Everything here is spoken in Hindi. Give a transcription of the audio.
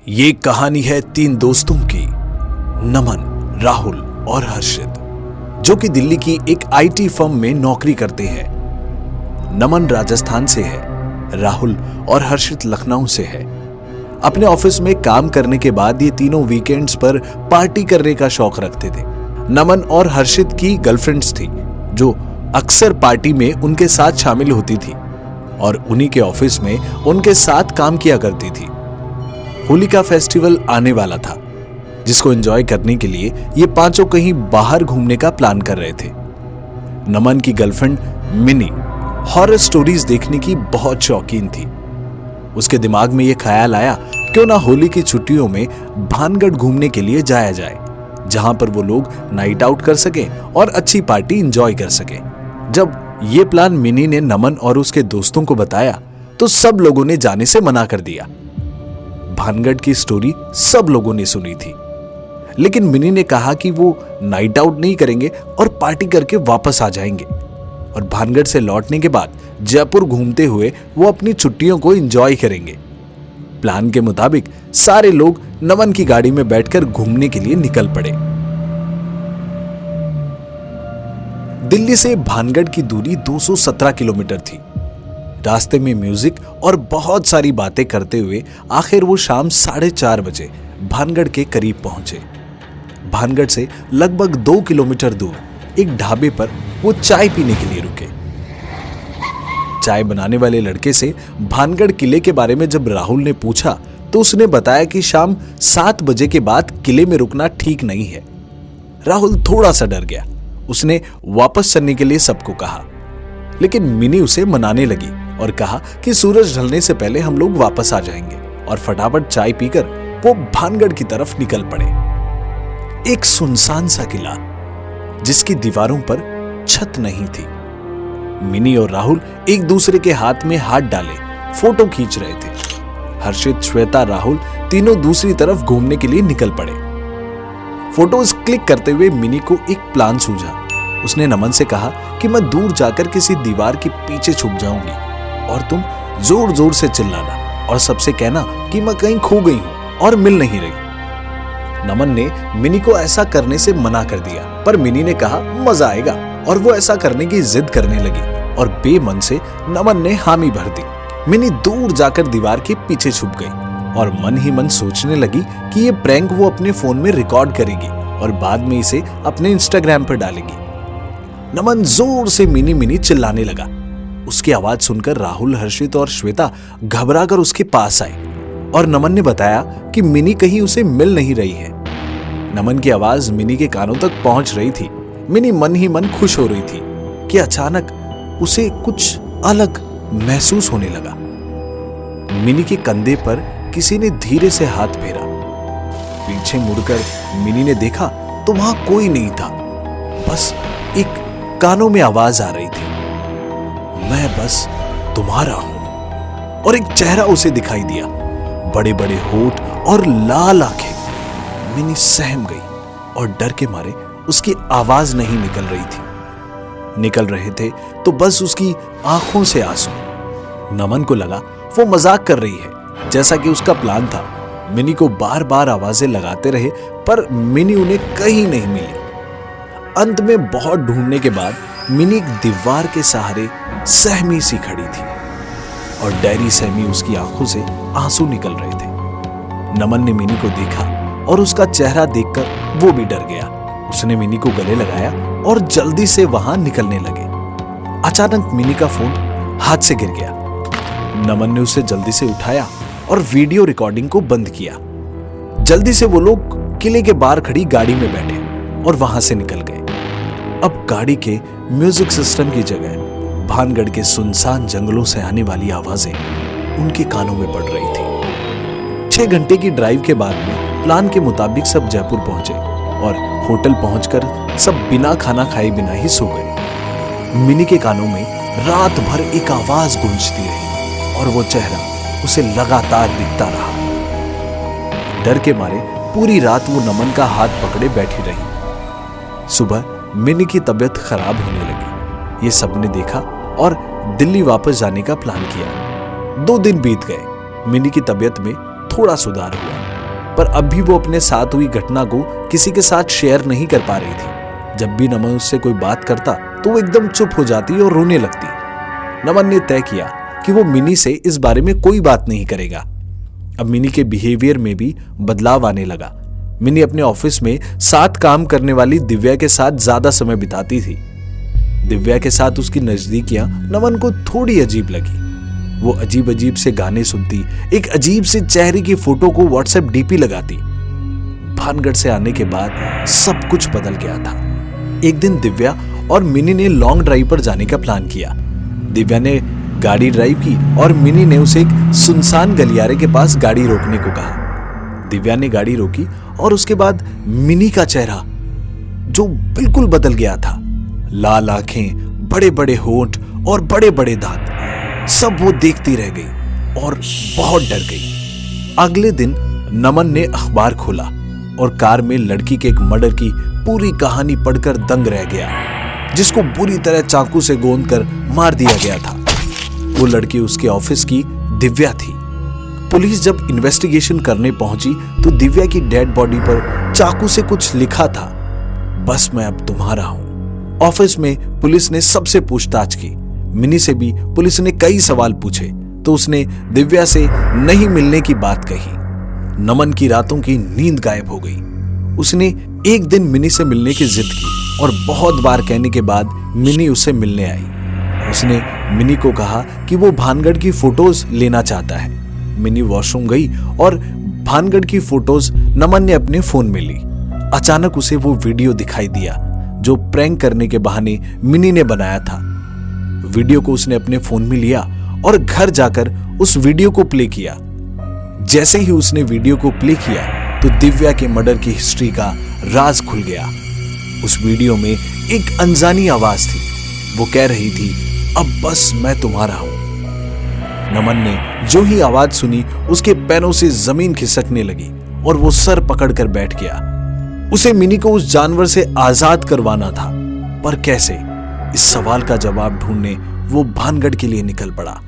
ये कहानी है तीन दोस्तों की, नमन, राहुल और हर्षित, जो कि दिल्ली की एक आईटी फर्म में नौकरी करते हैं। नमन राजस्थान से है, राहुल और हर्षित लखनऊ से है। अपने ऑफिस में काम करने के बाद ये तीनों वीकेंड्स पर पार्टी करने का शौक रखते थे। नमन और हर्षित की गर्लफ्रेंड्स थी जो अक्सर पार्टी में उनके साथ शामिल होती थी और उन्हीं के ऑफिस में उनके साथ काम किया करती थी। होली का फेस्टिवल आने वाला था, जिसको एंजॉय करने के लिए ये पांचों कहीं बाहर घूमने का प्लान कर रहे थे। नमन की गर्लफ्रेंड मिनी हॉरर स्टोरीज देखने की बहुत शौकीन थी। उसके दिमाग में ये ख्याल आया, क्यों ना होली की छुट्टियों में भानगढ़ घूमने के लिए जाया जाए, जहां पर वो लोग नाइट आउट कर सकें और अच्छी पार्टी एंजॉय कर सकें। जब ये प्लान मिनी ने नमन और उसके दोस्तों को बताया तो सब लोगों ने जाने से मना कर दिया। भानगढ़ की स्टोरी सब लोगों ने सुनी थी, लेकिन मिनी ने कहा कि वो नाइट आउट नहीं करेंगे और पार्टी करके वापस आ जाएंगे और भानगढ़ से लौटने के बाद जयपुर घूमते हुए वो अपनी छुट्टियों को एंजॉय करेंगे। प्लान के मुताबिक सारे लोग नमन की गाड़ी में बैठकर घूमने के लिए निकल पड़े। दिल्ली से भानगढ़ की दूरी 217 किलोमीटर थी। रास्ते में म्यूजिक और बहुत सारी बातें करते हुए आखिर वो शाम 4:30 बजे भानगढ़ के करीब पहुंचे। भानगढ़ से लगभग 2 किलोमीटर दूर एक ढाबे पर वो चाय पीने के लिए रुके। चाय बनाने वाले लड़के से भानगढ़ किले के बारे में जब राहुल ने पूछा तो उसने बताया कि शाम 7 बजे के बाद किले में रुकना ठीक नहीं है। राहुल थोड़ा सा डर गया। उसने वापस चलने के लिए सबको कहा, लेकिन मिनी उसे मनाने लगी और कहा कि सूरज ढलने से पहले हम लोग वापस आ जाएंगे और फटाफट चाय पीकर वो भानगढ़ की तरफ निकल पड़े। एक सुनसान सा किला जिसकी दीवारों पर छत नहीं थी। मिनी और राहुल एक दूसरे के हाथ में हाथ डाले फोटो खींच रहे थे। हर्षित, श्वेता, राहुल तीनों दूसरी तरफ घूमने के लिए निकल पड़े। फोटोज क्लिक करते हुए मिनी को एक प्लान सूझा। उसने नमन से कहा कि मैं दूर जाकर किसी दीवार के पीछे छुप जाऊंगी और तुम जोर जोर से चिल्लाना और सबसे कहना कि मैं कहीं खो गई हूं और मिल नहीं रही। नमन ने मिनी को ऐसा करने से मना कर दिया, पर मिनी ने कहा मजा आएगा और वो ऐसा करने की जिद करने लगी और बेमन से नमन ने हामी भर दी। मिनी दूर जाकर दीवार के पीछे छुप गई और मन ही मन सोचने लगी कि ये प्रैंक वो अपने फोन में रिकॉर्ड करेगी और बाद में इसे अपने इंस्टाग्राम पर डालेगी। नमन जोर से मिनी मिनी चिल्लाने लगा। उसकी आवाज सुनकर राहुल, हर्षित और श्वेता घबराकर उसके पास आए और नमन ने बताया कि मिनी कहीं उसे मिल नहीं रही है। नमन की आवाज मिनी के कानों तक पहुंच रही थी। मिनी मन ही मन खुश हो रही थी कि अचानक उसे कुछ अलग महसूस होने लगा। मिनी के कंधे पर किसी ने धीरे से हाथ फेरा। पीछे मुड़कर मिनी ने देखा तो वहां कोई नहीं था, बस एक कानों में आवाज आ रही थी, मैं बस तुम्हारा हूं। और एक चेहरा उसे दिखाई दिया, बड़े बड़े होठ और लाल आंखें। मिनी सहम गई और डर के मारे उसकी आवाज नहीं निकल रही थी। निकल रहे थे तो बस उसकी आंखों से आंसू। नमन को लगा वो मजाक कर रही है, जैसा कि उसका प्लान था। मिनी को बार बार आवाजें लगाते रहे, पर मिनी उन्हें कहीं नहीं मिली। अंत में बहुत ढूंढने के बाद मिनी एक दीवार के सहारे सहमी सी खड़ी थी और डैरी सहमी उसकी आंखों से आंसू निकल रहे थे। नमन ने मिनी को देखा और उसका चेहरा देखकर वो भी डर गया। उसने मिनी को गले लगाया और जल्दी से वहां निकलने लगे। अचानक मिनी का फोन हाथ से गिर गया। नमन ने उसे जल्दी से उठाया और वीडियो रिकॉर्डिंग को बंद किया। जल्दी से वो लोग किले के बाहर खड़ी गाड़ी में बैठे और वहां से निकल गए। अब गाड़ी के म्यूजिक सिस्टम की जगह भानगढ़ के सुनसान जंगलों से आने वाली आवाजें उनके कानों में पड़ रही थी। 6 घंटे की ड्राइव के बाद में प्लान के मुताबिक सब जयपुर पहुंचे और होटल पहुंचकर सब बिना खाना खाए बिना ही सो गए। मिनी के कानों में रात भर एक आवाज गूंजती रही और वो चेहरा उसे लगातार दिखता रहा। डर के मारे पूरी रात वो नमन का हाथ पकड़े बैठी रही। सुबह मिनी की तबीयत खराब होने लगी। ये सबने देखा और दिल्ली वापस जाने का प्लान किया। 2 दिन बीत गए। मिनी की तबीयत में थोड़ा सुधार हुआ। पर अब भी वो अपने साथ हुई घटना को किसी के साथ शेयर नहीं कर पा रही थी। जब भी नमन उससे कोई बात करता तो वो एकदम चुप हो जाती और रोने लगती। नमन ने तय किया कि वो मिनी से इस बारे में कोई बात नहीं करेगा। अब मिनी के बिहेवियर में भी बदलाव आने लगा। मिनी अपने ऑफिस में साथ काम करने वाली दिव्या के साथ ज्यादा समय बिताती थी। दिव्या के साथ उसकी नजदीकियां नमन को थोड़ी अजीब लगी। वो अजीब अजीब से गाने सुनती, एक अजीब से चेहरे की फोटो को व्हाट्सएप डीपी लगाती। भानगढ़ से आने के बाद सब कुछ बदल गया था। एक दिन दिव्या और मिनी ने लॉन्ग ड्राइव पर जाने का प्लान किया। दिव्या ने गाड़ी ड्राइव की और मिनी ने उसे एक सुनसान गलियारे के पास गाड़ी रोकने को कहा। दिव्या ने गाड़ी रोकी और उसके बाद मिनी का चेहरा जो बिल्कुल बदल गया था, लाल आंखें, बड़े बड़े होंठ और बड़े बड़े दांत, सब वो देखती रह गई और बहुत डर गई। अगले दिन नमन ने अखबार खोला और कार में लड़की के एक मर्डर की पूरी कहानी पढ़कर दंग रह गया, जिसको बुरी तरह चाकू से गोंदकर मार दिया गया था। वो लड़की उसके ऑफिस की दिव्या थी। पुलिस जब इन्वेस्टिगेशन करने पहुंची तो दिव्या की डेड बॉडी पर चाकू से कुछ लिखा था, बस मैं अब तुम्हारा हूं। ऑफिस में पुलिस ने सबसे पूछताछ की। मिनी से भी पुलिस ने कई सवाल पूछे तो उसने दिव्या से नहीं मिलने की बात कही। नमन की रातों की नींद गायब हो गई। उसने एक दिन मिनी से मिलने की जिद की और बहुत बार कहने के बाद मिनी उसे मिलने आई। उसने मिनी को कहा कि वो भानगढ़ की फोटोज लेना चाहता है। मिनी वॉशरूम गई और भानगढ़ की फोटोज नमन ने अपने फोन में ली। अचानक उसे वो वीडियो दिखाई दिया जो प्रैंक करने के बहाने मिनी ने बनाया था। वीडियो को उसने अपने फोन में लिया और घर जाकर उस वीडियो को प्ले किया। जैसे ही उसने वीडियो को प्ले किया तो दिव्या के मर्डर की हिस्ट्री का राज खुल गया। उस वीडियो में एक अनजानी आवाज थी। वो कह रही थी, अब बस मैं तुम्हारा हूं। नमन ने जो ही आवाज सुनी उसके पैरों से जमीन खिसकने लगी और वो सर पकड़कर बैठ गया। उसे मिनी को उस जानवर से आजाद करवाना था, पर कैसे? इस सवाल का जवाब ढूंढने वो भानगढ़ के लिए निकल पड़ा।